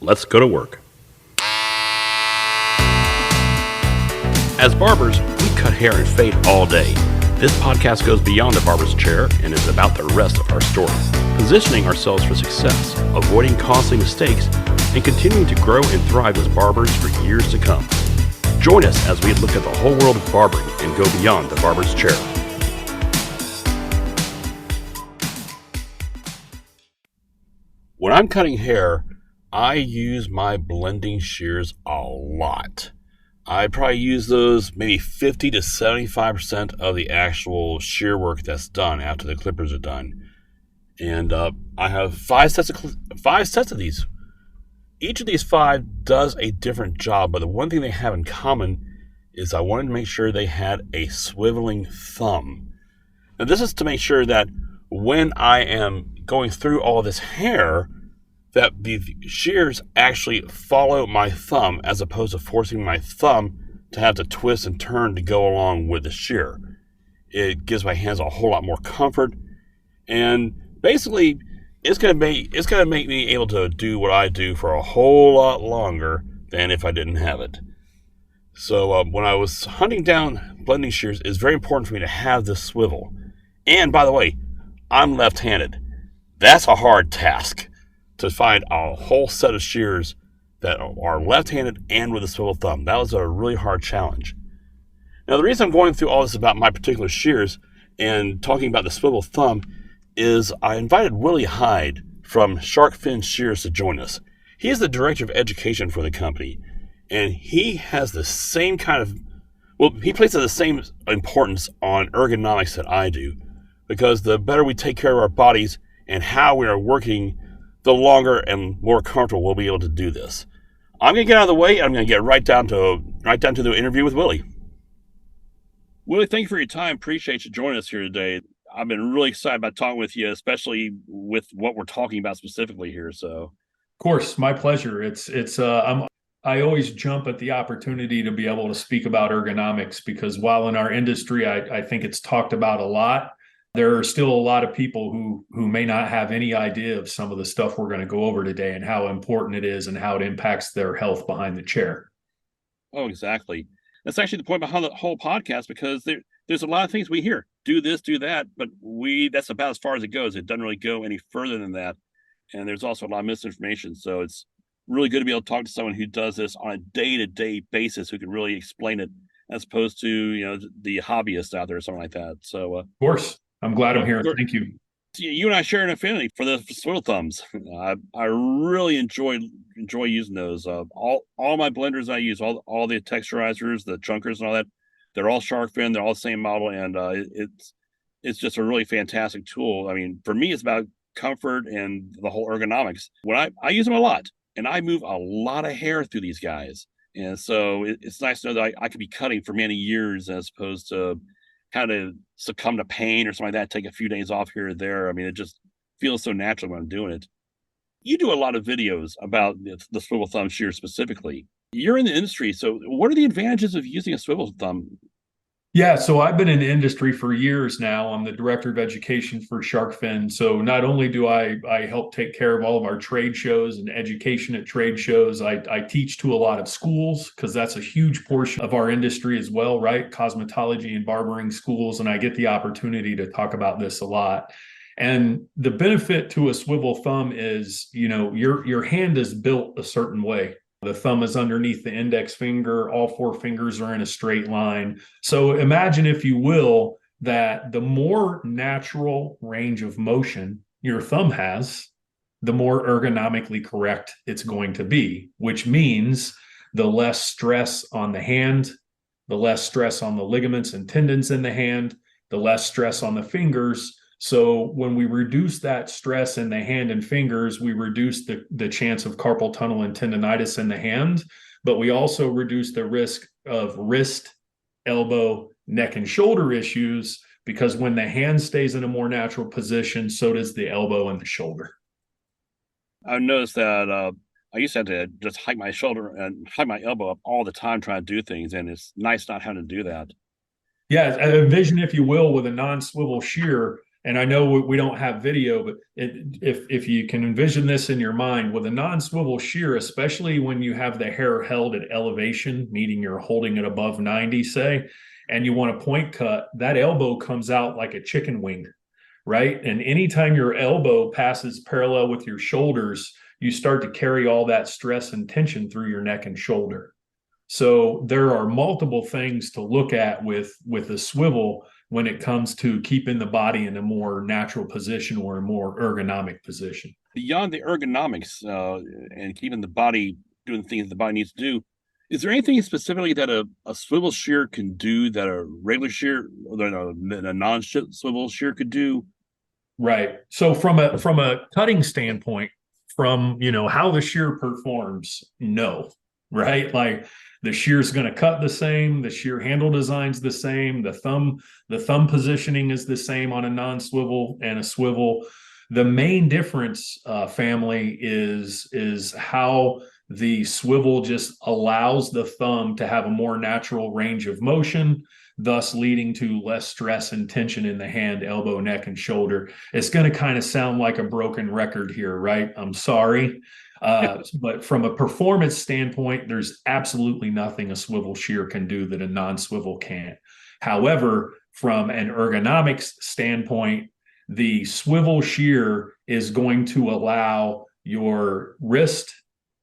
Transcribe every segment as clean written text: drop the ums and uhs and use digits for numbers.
Let's go to work. As barbers, we cut hair and fade all day. This podcast goes beyond the barber's chair and is about the rest of our story, positioning ourselves for success, avoiding costly mistakes, and continuing to grow and thrive as barbers for years to come. Join us as we look at the whole world of barbering and go beyond the barber's chair. When I'm cutting hair, I use my blending shears a lot. I probably use those maybe 50 to 75% of the actual shear work that's done after the clippers are done. And I have five sets of these. Each of these five does a different job, but the one thing they have in common is I wanted to make sure they had a swiveling thumb. Now this is to make sure that when I am going through all this hair, that the shears actually follow my thumb as opposed to forcing my thumb to have to twist and turn to go along with the shear. It gives my hands a whole lot more comfort, and basically it's gonna make me able to do what I do for a whole lot longer than if I didn't have it. So when I was hunting down blending shears, it's very important for me to have this swivel. And by the way, I'm left-handed. That's a hard task, to find a whole set of shears that are left-handed and with a swivel thumb. That was a really hard challenge. Now, the reason I'm going through all this about my particular shears and talking about the swivel thumb is I invited Willy Hyde from SharkFin Shears to join us. He is the director of education for the company, and he has the same he places the same importance on ergonomics that I do, because the better we take care of our bodies and how we are working, the longer and more comfortable we'll be able to do this. I'm going to get out of the way. I'm going to get right down to the interview with Willy. Willy, thank you for your time. Appreciate you joining us here today. I've been really excited about talking with you, especially with what we're talking about specifically here. So, Of course, my pleasure. I always jump at the opportunity to be able to speak about ergonomics, because while in our industry, I think it's talked about a lot, there are still a lot of people who may not have any idea of some of the stuff we're going to go over today and how important it is and how it impacts their health behind the chair. Oh, exactly. That's actually the point behind the whole podcast, because there's a lot of things we hear. Do this, do that, but that's about as far as it goes. It doesn't really go any further than that. And there's also a lot of misinformation. So it's really good to be able to talk to someone who does this on a day-to-day basis, who can really explain it, as opposed to, the hobbyists out there or something like that. So, Of course. I'm glad I'm here. Thank you. You and I share an affinity for the swivel thumbs. I really enjoy using those. All my blenders I use, all the texturizers, the chunkers, and all that, they're all SharkFin. They're all the same model, and it's just a really fantastic tool. I mean, for me, it's about comfort and the whole ergonomics. When I use them a lot, and I move a lot of hair through these guys, and so it's nice to know that I could be cutting for many years as opposed to kind of succumb to pain or something like that, take a few days off here or there. I mean, it just feels so natural when I'm doing it. You do a lot of videos about the swivel thumb shear specifically. You're in the industry, so what are the advantages of using a swivel thumb? Yeah, so I've been in the industry for years now. I'm the director of education for SharkFin. So not only do I help take care of all of our trade shows and education at trade shows, I teach to a lot of schools, because that's a huge portion of our industry as well, right? Cosmetology and barbering schools. And I get the opportunity to talk about this a lot. And the benefit to a swivel thumb is, your hand is built a certain way. The thumb is underneath the index finger. All four fingers are in a straight line. So imagine, if you will, that the more natural range of motion your thumb has, the more ergonomically correct it's going to be, which means the less stress on the hand, the less stress on the ligaments and tendons in the hand, the less stress on the fingers. So when we reduce that stress in the hand and fingers, we reduce the chance of carpal tunnel and tendonitis in the hand, but we also reduce the risk of wrist, elbow, neck, and shoulder issues, because when the hand stays in a more natural position, so does the elbow and the shoulder. I've noticed that I used to have to just hike my shoulder and hike my elbow up all the time trying to do things, and it's nice not having to do that. Yeah, a vision, if you will, with a non-swivel shear. and I know we don't have video, but if you can envision this in your mind, with a non-swivel shear, especially when you have the hair held at elevation, meaning you're holding it above 90, say, and you want a point cut, that elbow comes out like a chicken wing, right? And anytime your elbow passes parallel with your shoulders, you start to carry all that stress and tension through your neck and shoulder. So there are multiple things to look at with a swivel when it comes to keeping the body in a more natural position or a more ergonomic position. Beyond the ergonomics and keeping the body doing the things the body needs to do, is there anything specifically that a swivel shear can do that a regular shear or a non-swivel shear could do? Right. So from a cutting standpoint, from how the shear performs, no, right? Like the shear is going to cut the same, the shear handle design's the same, the thumb positioning is the same on a non-swivel and a swivel. The main difference, family, is how the swivel just allows the thumb to have a more natural range of motion, thus leading to less stress and tension in the hand, elbow, neck, and shoulder. It's going to kind of sound like a broken record here, right? I'm sorry. But from a performance standpoint, there's absolutely nothing a swivel shear can do that a non-swivel can't. However, from an ergonomics standpoint, the swivel shear is going to allow your wrist,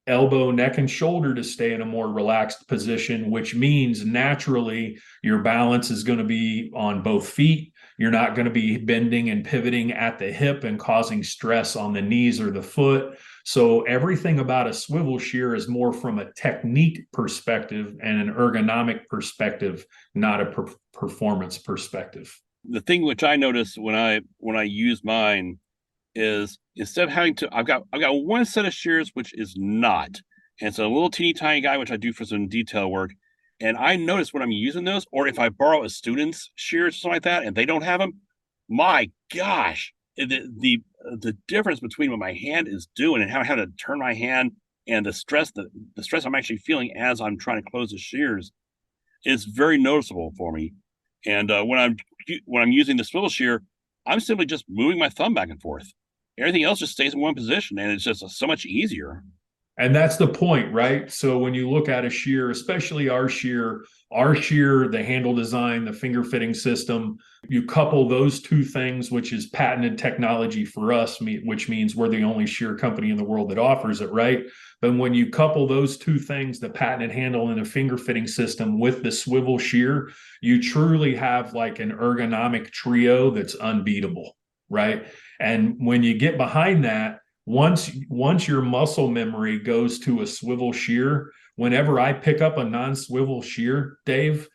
elbow, neck, and shoulder to stay in a more relaxed position, which means naturally your balance is going to be on both feet. You're not going to be bending and pivoting at the hip and causing stress on the knees or the foot. So everything about a swivel shear is more from a technique perspective and an ergonomic perspective, not a performance perspective. The thing which I notice when I use mine is instead of having to, I've got one set of shears which is not, and it's a little teeny tiny guy which I do for some detail work. And I notice when I'm using those, or if I borrow a student's shears or something like that, and they don't have them, my gosh, the difference between what my hand is doing and how I have to turn my hand and the stress I'm actually feeling as I'm trying to close the shears is very noticeable for me. And when I'm using the swivel shear, I'm simply just moving my thumb back and forth. Everything else just stays in one position, and it's just so much easier. And that's the point, right? So when you look at a shear, especially our shear, the handle design, the finger fitting system, you couple those two things, which is patented technology for us, which means we're the only shear company in the world that offers it, right? But when you couple those two things, the patented handle and a finger fitting system with the swivel shear, you truly have like an ergonomic trio that's unbeatable, right? And when you get behind that, once your muscle memory goes to a swivel shear, whenever I pick up a non-swivel shear, Dave,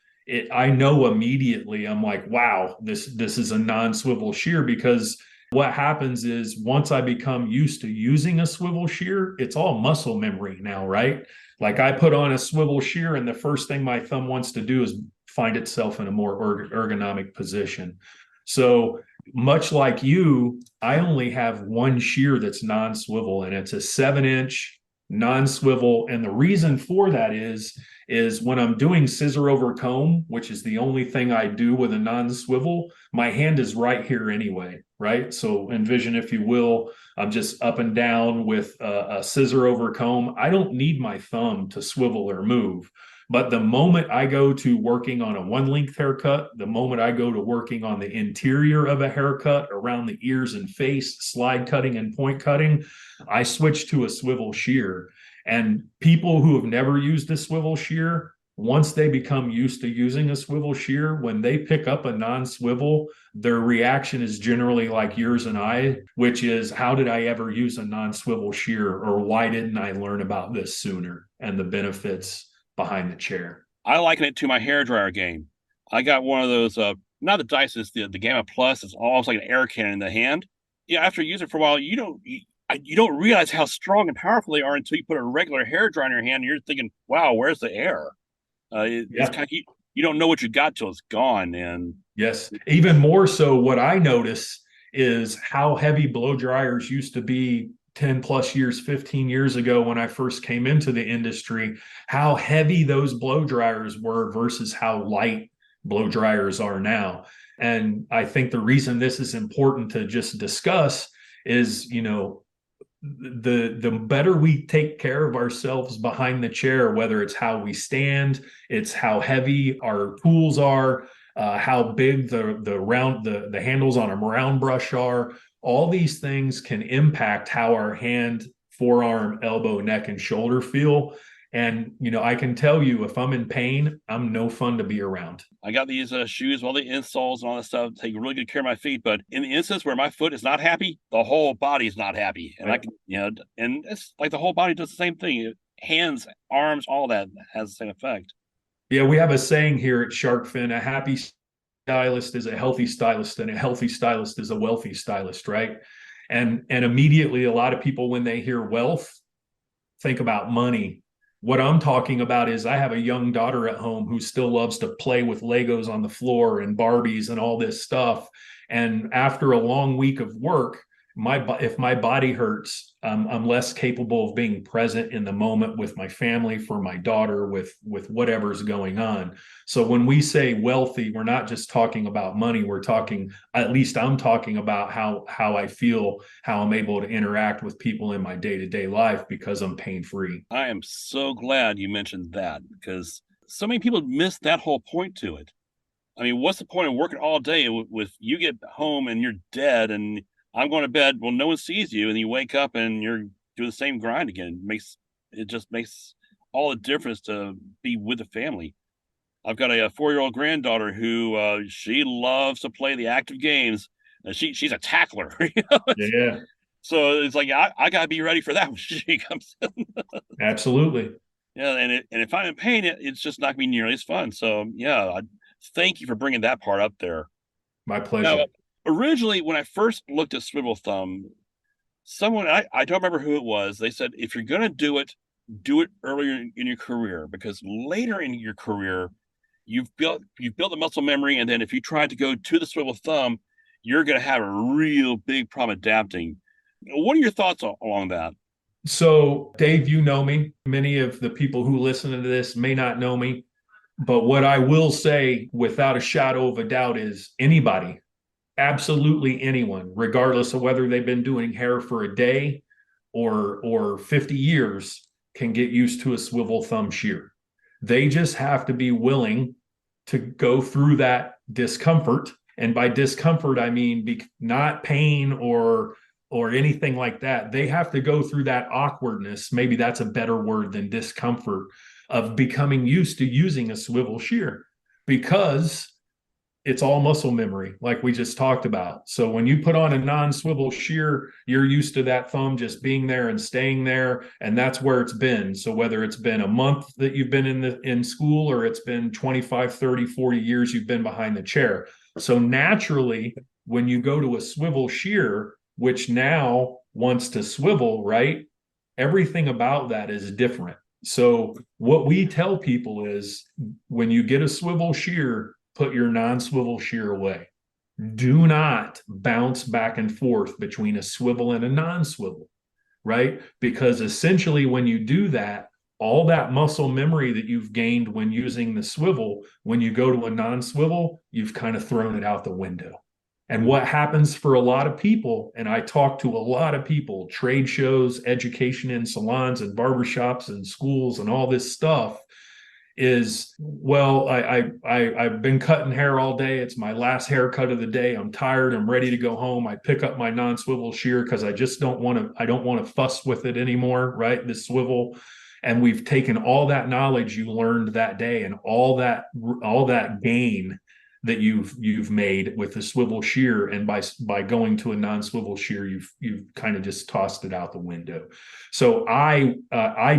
I know immediately. I'm like, wow, this is a non-swivel shear, because what happens is once I become used to using a swivel shear, it's all muscle memory now, right? Like I put on a swivel shear and the first thing my thumb wants to do is find itself in a more ergonomic position. So much like you, I only have one shear that's non-swivel, and it's a 7-inch non-swivel. And the reason for that is when I'm doing scissor over comb, which is the only thing I do with a non-swivel, my hand is right here anyway, right? So envision, if you will, I'm just up and down with a scissor over comb. I don't need my thumb to swivel or move. But the moment I go to working on a one length haircut, the moment I go to working on the interior of a haircut around the ears and face, slide cutting and point cutting, I switch to a swivel shear. And people who have never used a swivel shear, once they become used to using a swivel shear, when they pick up a non-swivel, their reaction is generally like yours and I, which is, how did I ever use a non-swivel shear? Or why didn't I learn about this sooner and the benefits behind the chair? I liken it to my hairdryer game. I got one of those, not the Dyson, it's the Gamma Plus. It's almost like an air cannon in the hand. Yeah, after you use it for a while, you don't realize how strong and powerful they are until you put a regular hairdryer in your hand and you're thinking, wow, where's the air? It's kind of, you don't know what you got till it's gone. And yes, even more so, what I notice is how heavy blow dryers used to be 10 plus years, 15 years ago when I first came into the industry, how heavy those blow dryers were versus how light blow dryers are now. And I think the reason this is important to just discuss is, the better we take care of ourselves behind the chair, whether it's how we stand, it's how heavy our tools are, how big the handles on a round brush are. All these things can impact how our hand, forearm, elbow, neck, and shoulder feel. And I can tell you, if I'm in pain, I'm no fun to be around. I got these shoes, all the insoles and all that stuff, take really good care of my feet. But in the instance where my foot is not happy, the whole body is not happy. And I Right? can, and it's like the whole body does the same thing. Hands, arms, all that has the same effect. Yeah, we have a saying here at SharkFin: a happy stylist is a healthy stylist, and a healthy stylist is a wealthy stylist, right? And immediately, a lot of people, when they hear wealth, think about money. What I'm talking about is, I have a young daughter at home who still loves to play with Legos on the floor and Barbies and all this stuff. And after a long week of work, if my body hurts, I'm less capable of being present in the moment with my family, for my daughter, with whatever's going on. So when we say wealthy, we're not just talking about money. We're talking, at least I'm talking about how I feel, how I'm able to interact with people in my day-to-day life because I'm pain free. I am so glad you mentioned that because so many people miss that whole point to it. I mean, what's the point of working all day with you get home and you're dead and I'm going to bed? Well, no one sees you, and you wake up and you're doing the same grind again. It just makes all the difference to be with the family. I've got a 4-year-old granddaughter who she loves to play the active games. And she's a tackler, Yeah, so it's like I got to be ready for that when she comes in. absolutely. Yeah, and if I'm in pain, it's just not gonna be nearly as fun. So yeah, thank you for bringing that part up there. My Now, pleasure. originally, when I first looked at swivel thumb, someone I don't remember who it was. They said if you're gonna do it earlier in your career because later in your career, you've built the muscle memory, and then if you try to go to the swivel thumb, you're gonna have a real big problem adapting. What are your thoughts along that? So, Dave, you know me. Many of the people who listen to this may not know me. But what I will say without a shadow of a doubt is, anybody, absolutely anyone, regardless of whether they've been doing hair for a day or 50 years, can get used to a swivel thumb shear. They just have to be willing to go through that discomfort. And by discomfort, I mean not pain or anything like that. They have to go through that awkwardness. Maybe that's a better word than discomfort, of becoming used to using a swivel shear, because it's all muscle memory, like we just talked about. So when you put on a non-swivel shear, you're used to that thumb just being there and staying there, and that's where it's been. So whether it's been a month that you've been in school, or it's been 25, 30, 40 years you've been behind the chair. So naturally, when you go to a swivel shear, which now wants to swivel, right? Everything about that is different. So what we tell people is, when you get a swivel shear, put your non-swivel shear away. Do not bounce back and forth between a swivel and a non-swivel, right? Because essentially, when you do that, all that muscle memory that you've gained when using the swivel, when you go to a non-swivel, you've kind of thrown it out the window. And what happens for a lot of people, and I talk to a lot of people, trade shows, education in salons and barbershops and schools and all this stuff, is, well, I've been cutting hair all day. It's my last haircut of the day. I'm tired. I'm ready to go home. I pick up my non-swivel shear because I just don't want to. I don't want to fuss with it anymore. Right, this swivel, and we've taken all that knowledge you learned that day and all that gain that you've made with the swivel shear, and by going to a non-swivel shear, you've kind of just tossed it out the window. So I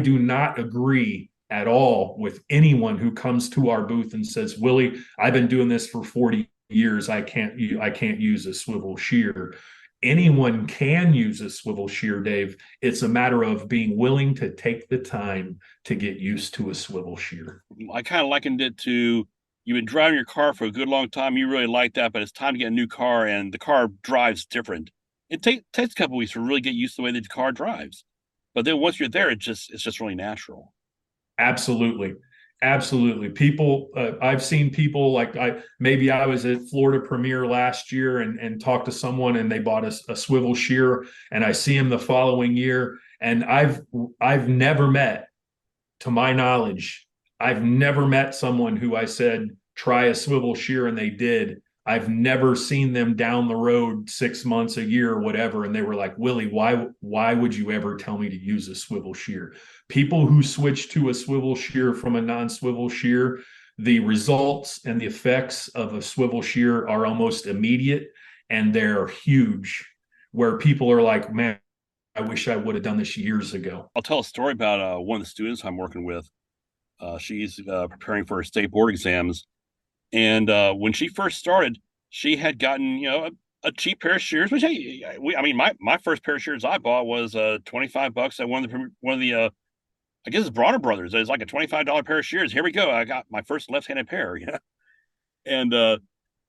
do not agree at all with anyone who comes to our booth and says, Willie, I've been doing this for 40 years. I can't use a swivel shear. Anyone can use a swivel shear, Dave. It's a matter of being willing to take the time to get used to a swivel shear. I kind of likened it to you've been driving your car for a good long time. You really like that, but it's time to get a new car, and the car drives different. It takes a couple weeks to really get used to the way the car drives. But then once you're there, it's just really natural. Absolutely. Absolutely. People, I've seen people like maybe I was at Florida Premiere last year and talked to someone and they bought a swivel shear and I see them the following year. And I've never met, to my knowledge, I've never met someone who I said, try a swivel shear and they did. I've never seen them down the road 6 months, a year, or whatever. And they were like, Willie, why would you ever tell me to use a swivel shear? People who switch to a swivel shear from a non-swivel shear, the results and the effects of a swivel shear are almost immediate and they're huge, where people are like, man, I wish I would have done this years ago. I'll tell a story about one of the students I'm working with. She's preparing for her state board exams, and when she first started, she had gotten a cheap pair of shears. Which I mean, my first pair of shears I bought was $25 at one of the I guess it's Bronner Brothers. It's like a $25 pair of shears. Here we go. I got my first left-handed pair. And I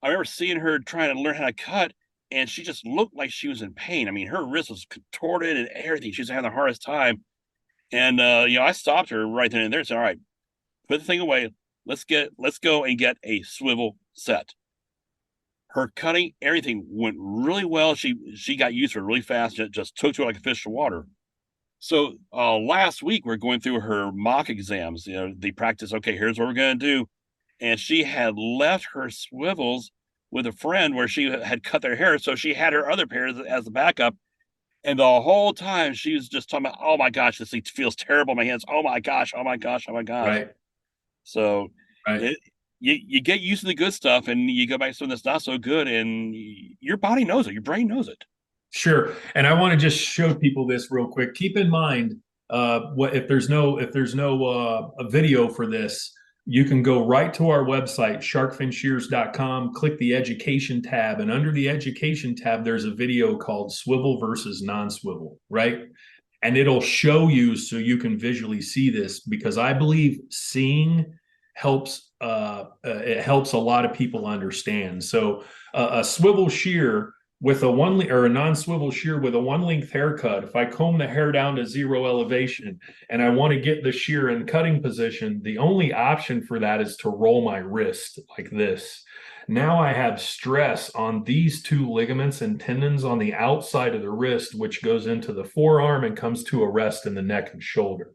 remember seeing her trying to learn how to cut, and she just looked like she was in pain. I mean, her wrist was contorted and everything. She was having the hardest time. And I stopped her right then and there and said, "All right, put the thing away. Let's go and get a swivel set." Her cutting, everything went really well. She got used to it really fast. It just took to it like a fish to water. So last week we're going through her mock exams. The practice. Okay, here's what we're gonna do. And she had left her swivels with a friend where she had cut their hair, so she had her other pair as the backup. And the whole time she was just talking about, "Oh my gosh, this thing feels terrible in my hands. Oh my gosh, oh my gosh, oh my gosh." Right. So Right. it, you get used to the good stuff, and you go back to something that's not so good, and your body knows it, your brain knows it. Sure. And I want to just show people this real quick. Keep in mind, what if there's no a video for this, you can go right to our website, sharkfinshears.com, click the education tab, and under the education tab, there's a video called Swivel versus Non-Swivel, right? And it'll show you so you can visually see this because I believe seeing helps it helps a lot of people understand. So a swivel shear with a or a non-swivel shear with a one length haircut, if I comb the hair down to zero elevation and I want to get the shear in cutting position, the only option for that is to roll my wrist like this. Now I have stress on these two ligaments and tendons on the outside of the wrist, which goes into the forearm and comes to a rest in the neck and shoulder.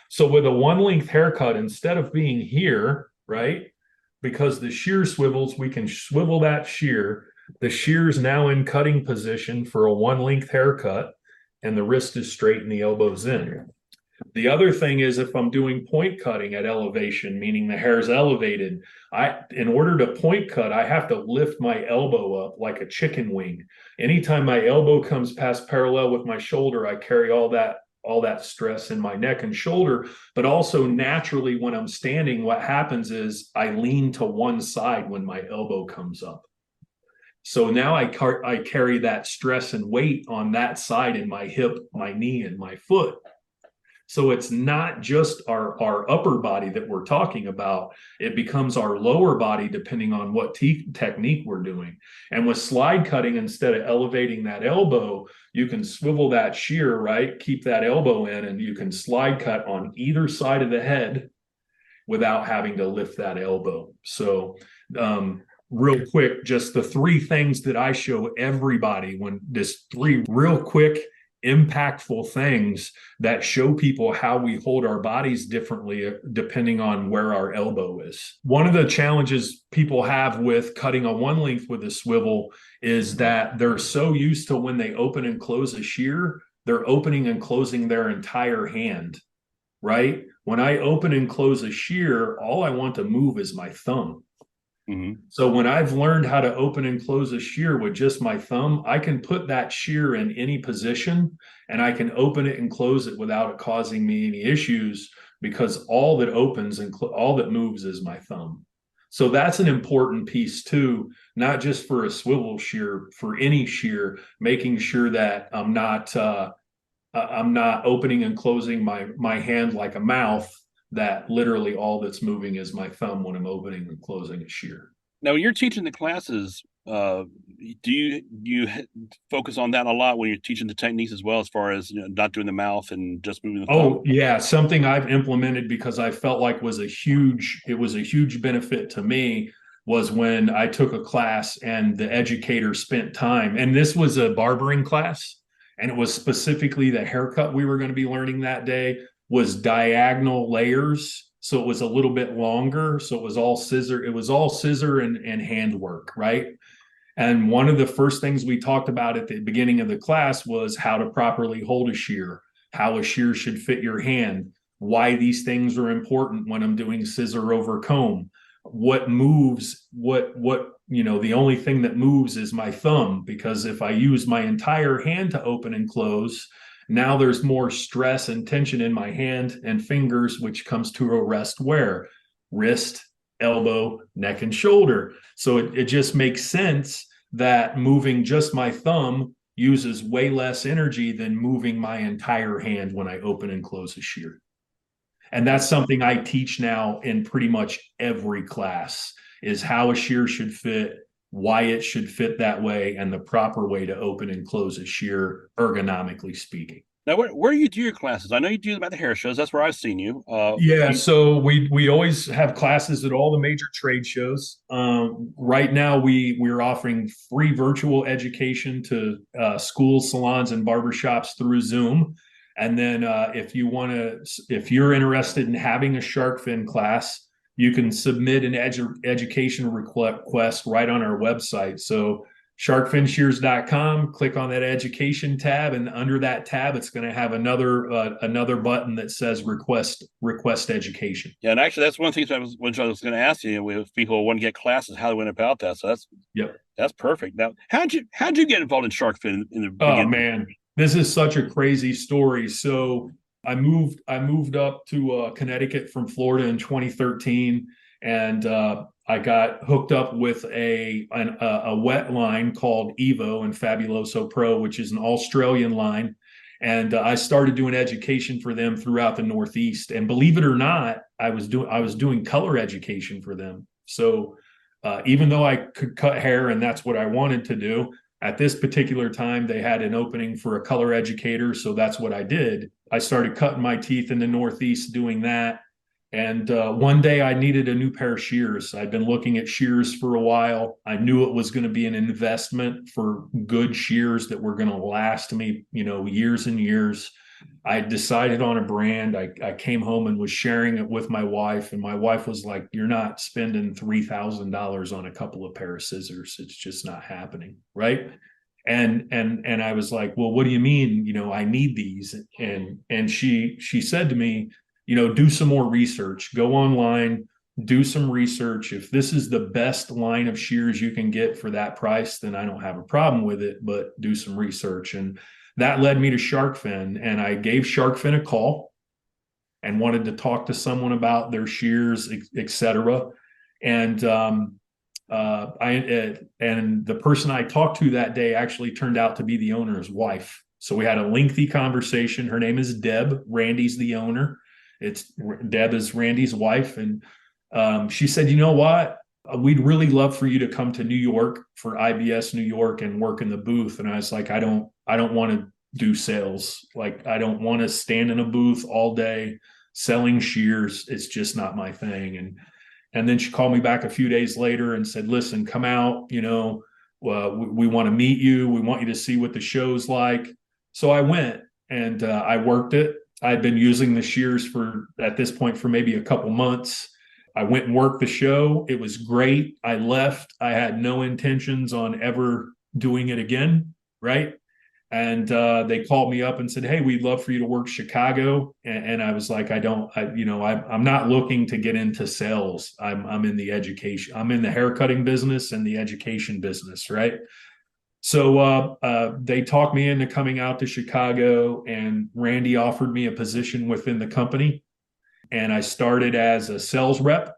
So with a one length haircut, instead of being here, right? Because the shear swivels, we can swivel that shear. The shear is now in cutting position for a one length haircut, and the wrist is straight and the elbow's in. The other thing is if I'm doing point cutting at elevation, meaning the hair is elevated, in order to point cut, I have to lift my elbow up like a chicken wing. Anytime my elbow comes past parallel with my shoulder, I carry all that stress in my neck and shoulder. But also naturally, when I'm standing, what happens is I lean to one side when my elbow comes up. So now I carry that stress and weight on that side in my hip, my knee, and my foot. So it's not just our upper body that we're talking about. It becomes our lower body depending on what technique we're doing. And with slide cutting, instead of elevating that elbow, you can swivel that shear, right? Keep that elbow in, and you can slide cut on either side of the head without having to lift that elbow. So real quick, just the three things that I show everybody when this three real quick impactful things that show people how we hold our bodies differently depending on where our elbow is. One of the challenges people have with cutting a one length with a swivel is that they're so used to when they open and close a shear, they're opening and closing their entire hand, right? When I open and close a shear, all I want to move is my thumb. Mm-hmm. So when I've learned how to open and close a shear with just my thumb, I can put that shear in any position and I can open it and close it without it causing me any issues because all that opens and all that moves is my thumb. So that's an important piece too, not just for a swivel shear, for any shear, making sure that I'm not opening and closing my hand like a mouth, that literally all that's moving is my thumb when I'm opening and closing a shear. Now, when you're teaching the classes, Do you focus on that a lot when you're teaching the techniques as well, as far as not doing the mouth and just moving the thumb? Oh yeah, something I've implemented because I felt like it was a huge benefit to me was when I took a class and the educator spent time, and this was a barbering class, and it was specifically the haircut we were going to be learning that day was diagonal layers. So it was a little bit longer. So it was all scissor and hand work, right? And one of the first things we talked about at the beginning of the class was how to properly hold a shear, how a shear should fit your hand, why these things are important when I'm doing scissor over comb, what moves, the only thing that moves is my thumb, because if I use my entire hand to open and close, now there's more stress and tension in my hand and fingers, which comes to a rest where? Wrist, elbow, neck, and shoulder. So it just makes sense that moving just my thumb uses way less energy than moving my entire hand when I open and close a shear. And that's something I teach now in pretty much every class is how a shear should fit, why it should fit that way, and the proper way to open and close a shear, ergonomically speaking. Now, where do you do your classes? I know you do them at the hair shows. That's where I've seen you. Yeah, so we always have classes at all the major trade shows. Right now, we're offering free virtual education to schools, salons, and barbershops through Zoom. And then if you're interested in having a shark fin class, you can submit an education request right on our website. So sharkfinshears.com, click on that education tab, and under that tab it's going to have another button that says request education. Yeah, and actually, that's one of the things I was going to ask you. If people want to get classes, how they went about that. So Yep. that's perfect. Now, how'd you get involved in shark fin in the Oh beginning? man, this is such a crazy story. So I moved up to Connecticut from Florida in 2013, and I got hooked up with a wet line called Evo and Fabuloso Pro, which is an Australian line. And I started doing education for them throughout the Northeast. And believe it or not, I was doing color education for them. So even though I could cut hair and that's what I wanted to do, at this particular time they had an opening for a color educator, so that's what I did. I started cutting my teeth in the Northeast doing that. And one day I needed a new pair of shears. I'd been looking at shears for a while. I knew it was going to be an investment for good shears that were going to last me, years and years. I decided on a brand. I came home and was sharing it with my wife, and my wife was like, "You're not spending $3,000 on a couple of pair of scissors. It's just not happening." Right. And I was like, "Well, what do you mean? I need these." And she said to me, do some more research, go online, do some research. If this is the best line of shears you can get for that price, then I don't have a problem with it, but do some research. And that led me to SharkFin. And I gave SharkFin a call and wanted to talk to someone about their shears, et cetera. And and the person I talked to that day actually turned out to be the owner's wife. So we had a lengthy conversation. Her name is Deb. Randy's the owner. It's Deb is Randy's wife, and she said, "You know what? We'd really love for you to come to New York for IBS New York and work in the booth." And I was like, I don't want to do sales. Like, I don't want to stand in a booth all day selling shears. It's just not my thing. And then she called me back a few days later and said, "Listen, come out. We want to meet you. We want you to see what the show's like." So I went and I worked it. I'd been using the shears at this point for maybe a couple months. I went and worked the show. It was great. I left. I had no intentions on ever doing it again. Right. And they called me up and said, "Hey, we'd love for you to work Chicago." And I was like, I'm not looking to get into sales. I'm in the education. I'm in the haircutting business and the education business. Right. So they talked me into coming out to Chicago, and Randy offered me a position within the company. And I started as a sales rep.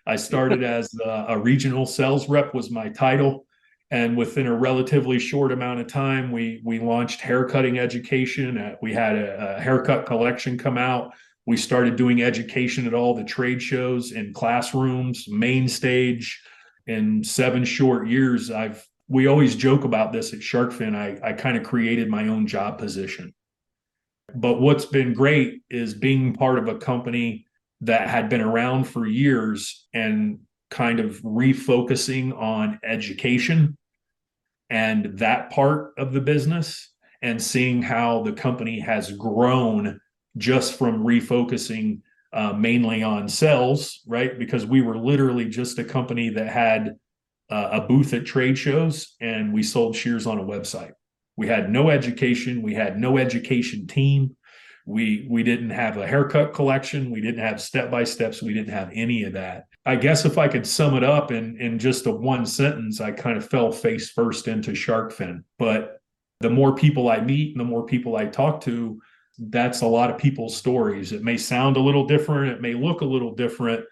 I started as a regional sales rep was my title. And within a relatively short amount of time, we launched haircutting education. We had a haircut collection come out. We started doing education at all the trade shows, in classrooms, main stage. In 7 short years, we always joke about this at SharkFin. I kind of created my own job position. But what's been great is being part of a company that had been around for years and kind of refocusing on education and that part of the business, and seeing how the company has grown just from refocusing mainly on sales, right? Because we were literally just a company that had a booth at trade shows and we sold shears on a website. We had no education. We had no education team. We didn't have a haircut collection. We didn't have step-by-steps. We didn't have any of that. I guess if I could sum it up in just a one sentence, I kind of fell face first into SharkFin. But the more people I meet and the more people I talk to, that's a lot of people's stories. It may sound a little different. It may look a little different.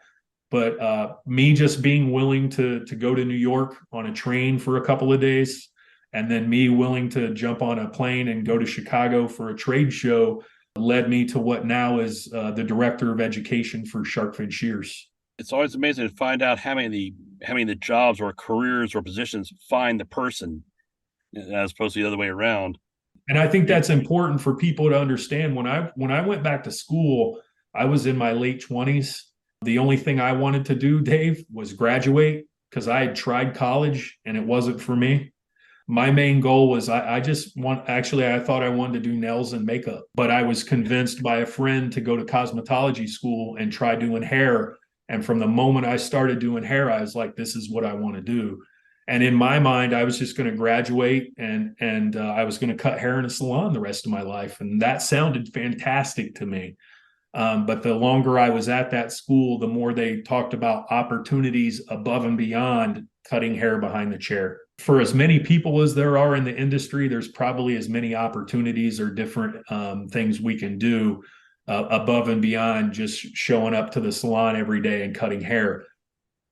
But me just being willing to go to New York on a train for a couple of days, and then me willing to jump on a plane and go to Chicago for a trade show led me to what now is the director of education for SharkFin Shears. It's always amazing to find out how many of the jobs or careers or positions find the person, as opposed to the other way around. And I think that's important for people to understand. When I went back to school, I was in my late 20s. The only thing I wanted to do, Dave, was graduate, because I had tried college and it wasn't for me. My main goal was I thought I wanted to do nails and makeup, but I was convinced by a friend to go to cosmetology school and try doing hair. And from the moment I started doing hair, I was like, this is what I want to do. And in my mind, I was just going to graduate and I was going to cut hair in a salon the rest of my life. And that sounded fantastic to me. But the longer I was at that school, the more they talked about opportunities above and beyond cutting hair behind the chair. For as many people as there are in the industry, there's probably as many opportunities or different things we can do above and beyond just showing up to the salon every day and cutting hair.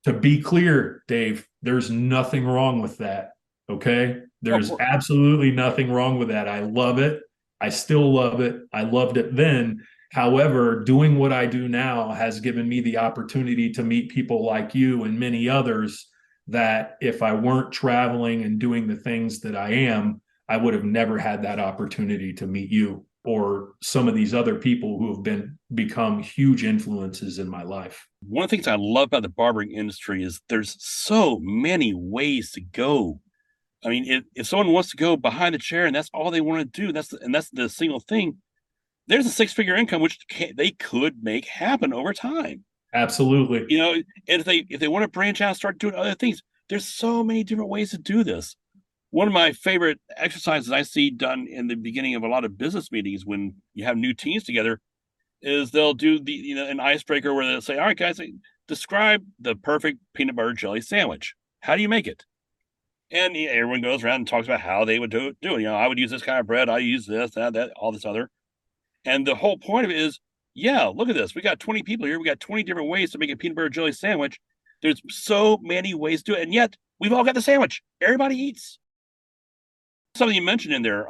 To be clear, Dave, there's nothing wrong with that. Okay? There's absolutely nothing wrong with that. I love it. I still love it. I loved it then. However, doing what I do now has given me the opportunity to meet people like you and many others that if I weren't traveling and doing the things that I am, I would have never had that opportunity to meet you or some of these other people who have become huge influences in my life. One of the things I love about the barbering industry is there's so many ways to go. I mean, if someone wants to go behind the chair and that's all they want to do, that's the single thing, there's a six-figure income which they could make happen over time. Absolutely. You know, and if they want to branch out and start doing other things, there's so many different ways to do this. One of my favorite exercises I see done in the beginning of a lot of business meetings when you have new teams together is they'll do an icebreaker where they'll say, all right, guys, describe the perfect peanut butter jelly sandwich. How do you make it? And everyone goes around and talks about how they would do it. You know, I would use this kind of bread. I use this, that, all this other. And the whole point of it is, yeah, look at this. We got 20 people here. We got 20 different ways to make a peanut butter jelly sandwich. There's so many ways to do it. And yet we've all got the sandwich. Everybody eats. Something you mentioned in there,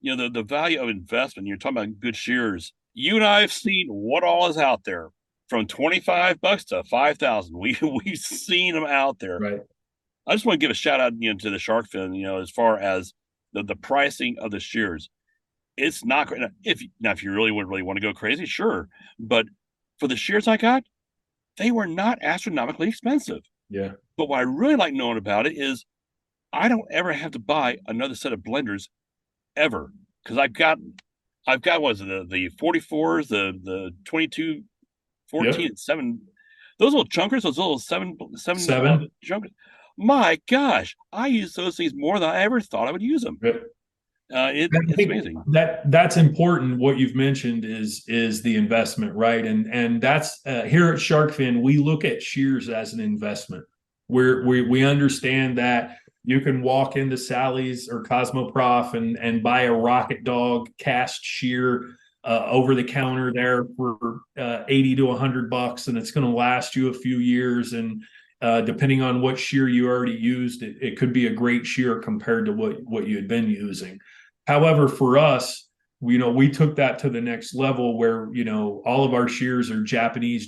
the value of investment. You're talking about good shears. You and I have seen what all is out there, from $25 to $5,000. We've seen them out there. Right. I just want to give a shout out, to the SharkFin, as far as the pricing of the shears. It's not great. If you really want to go crazy, sure. But for the shears I got, they were not astronomically expensive. Yeah. But what I really like knowing about it is I don't ever have to buy another set of blenders ever, because I've got what is it, the 44s, the 22, 14, Yep. and 7. Those little chunkers, those little seven chunkers. My gosh, I use those things more than I ever thought I would use them. Yep. It's amazing. That's important. What you've mentioned is the investment, right? And that's here at SharkFin, we look at shears as an investment. We understand that you can walk into Sally's or Cosmoprof and buy a Rocket Dog cast shear over the counter there for $80 to $100, and it's going to last you a few years. And depending on what shear you already used, it could be a great shear compared to what you had been using. However, for us, we took that to the next level where, all of our shears are Japanese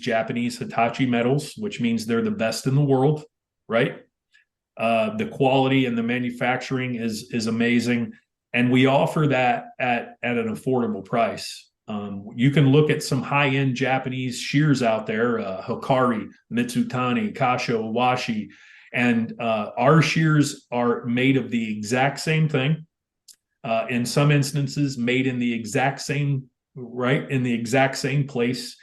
Hitachi metals, which means they're the best in the world, right? The quality and the manufacturing is amazing, and we offer that at an affordable price. You can look at some high-end Japanese shears out there, Hikari, Mitsutani, Kasho, Iwashi, and our shears are made of the exact same thing. In some instances, made in the exact same right in the exact same place.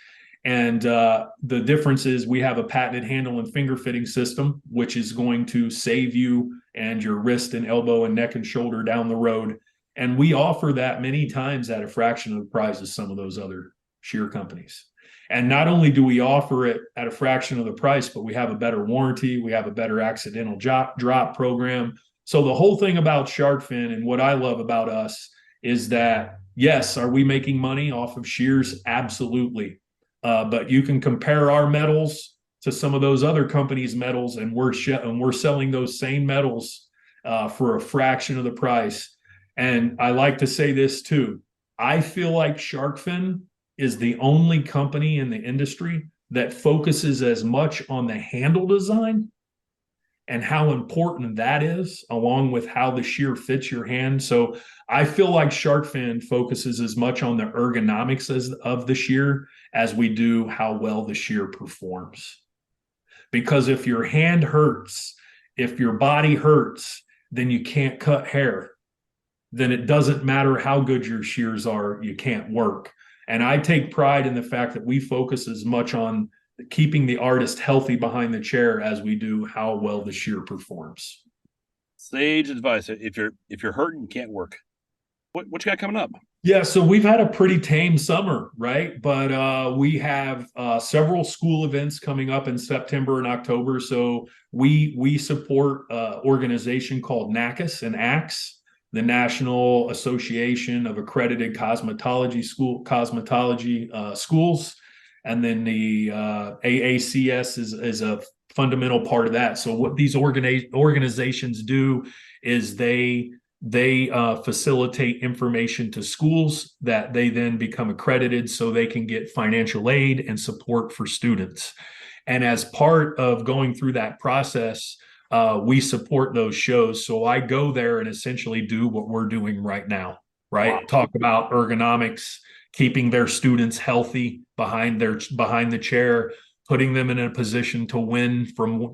And the difference is we have a patented handle and finger fitting system, which is going to save you and your wrist and elbow and neck and shoulder down the road. And we offer that many times at a fraction of the price of some of those other shear companies. And not only do we offer it at a fraction of the price, but we have a better warranty. We have a better accidental drop program. So the whole thing about SharkFin and what I love about us is that, yes, are we making money off of shears? Absolutely. But you can compare our metals to some of those other companies' metals, and we're selling those same metals for a fraction of the price. And I like to say this too. I feel like SharkFin is the only company in the industry that focuses as much on the handle design and how important that is, along with how the shear fits your hand. So I feel like SharkFin focuses as much on the ergonomics of the shear as we do how well the shear performs. Because if your hand hurts, if your body hurts, then you can't cut hair. Then it doesn't matter how good your shears are, you can't work. And I take pride in the fact that we focus as much on keeping the artist healthy behind the chair as we do how well the shear performs. Sage advice: if you're hurting, you can't work. What you got coming up? Yeah, so we've had a pretty tame summer, right? But we have several school events coming up in September and October. So we support an organization called NACAS and ACS, the National Association of Accredited Cosmetology Schools, and then the AACS is a fundamental part of that. So what these organizations do is they facilitate information to schools that they then become accredited so they can get financial aid and support for students. And as part of going through that process, we support those shows. So I go there and essentially do what we're doing right now, right? Wow. Talk about ergonomics, keeping their students healthy behind the chair, putting them in a position to win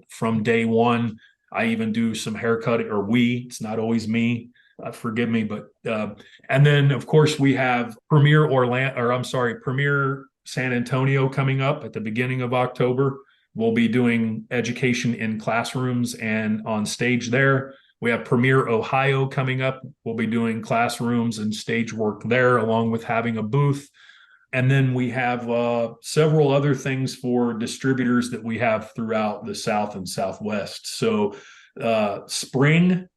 from day one. I even do some haircut, or it's not always me. Forgive me, but and then of course we have Premier San Antonio coming up at the beginning of October. We'll be doing education in classrooms and on stage there. We have Premier Ohio coming up. We'll be doing classrooms and stage work there, along with having a booth. And then we have several other things for distributors that we have throughout the South and Southwest. So spring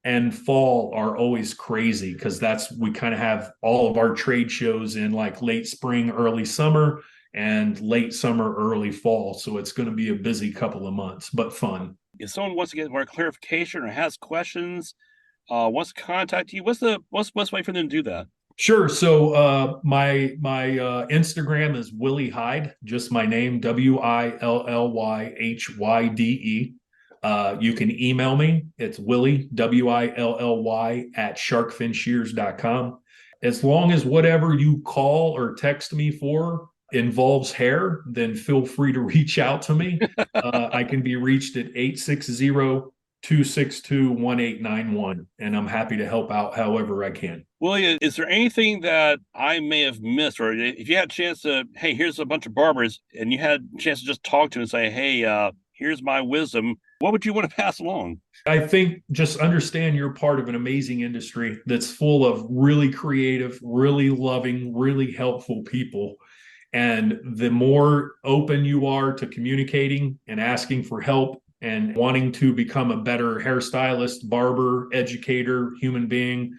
and fall are always crazy because we kind of have all of our trade shows in like late spring, early summer, and late summer, early fall. So it's going to be a busy couple of months, but fun. If someone wants to get more clarification or has questions, wants to contact you, what's the best way for them to do that? Sure. So my Instagram is Willy Hyde, just my name, WILLYHYDE. You can email me. It's Willy, WILLY @sharkfinshears.com. As long as whatever you call or text me for involves hair, then feel free to reach out to me. I can be reached at 860-262-1891, and I'm happy to help out however I can. Willie, is there anything that I may have missed, or if you had a chance to, hey, here's a bunch of barbers, and you had a chance to just talk to them and say, hey, here's my wisdom, what would you want to pass along? I think just understand you're part of an amazing industry that's full of really creative, really loving, really helpful people. And the more open you are to communicating and asking for help and wanting to become a better hairstylist, barber, educator, human being,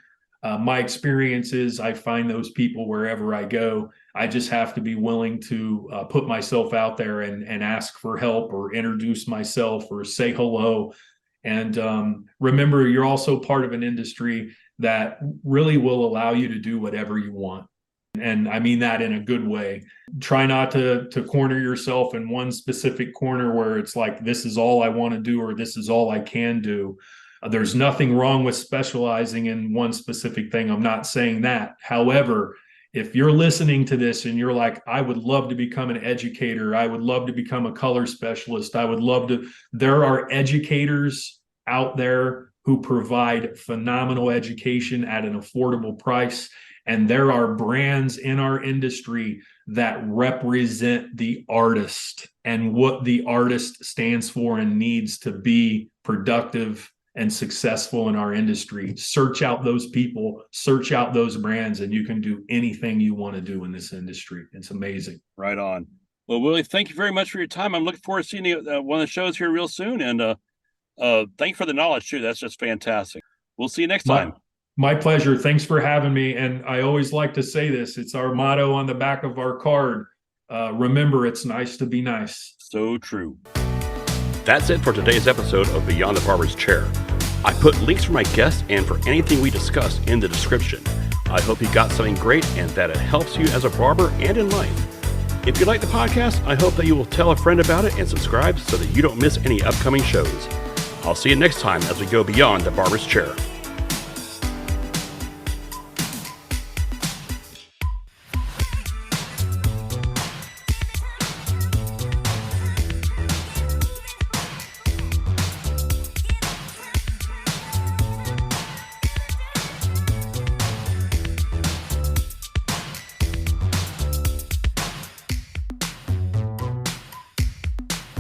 my experience is I find those people wherever I go. I just have to be willing to put myself out there and ask for help or introduce myself or say hello. And remember, you're also part of an industry that really will allow you to do whatever you want. And I mean that in a good way. Try not to corner yourself in one specific corner where it's like, this is all I want to do, or this is all I can do. There's nothing wrong with specializing in one specific thing. I'm not saying that. However, if you're listening to this and you're like, I would love to become an educator, I would love to become a color specialist, I would love to, there are educators out there who provide phenomenal education at an affordable price. And there are brands in our industry that represent the artist and what the artist stands for and needs to be productive and successful in our industry. Search out those people, search out those brands, and you can do anything you want to do in this industry. It's amazing. Right on. Well, Willie, thank you very much for your time. I'm looking forward to seeing you one of the shows here real soon. And thank you for the knowledge, too. That's just fantastic. We'll see you next time. My pleasure. Thanks for having me. And I always like to say this. It's our motto on the back of our card. Remember, it's nice to be nice. So true. That's it for today's episode of Beyond the Barber's Chair. I put links for my guests and for anything we discussed in the description. I hope you got something great and that it helps you as a barber and in life. If you like the podcast, I hope that you will tell a friend about it and subscribe so that you don't miss any upcoming shows. I'll see you next time as we go beyond the Barber's Chair.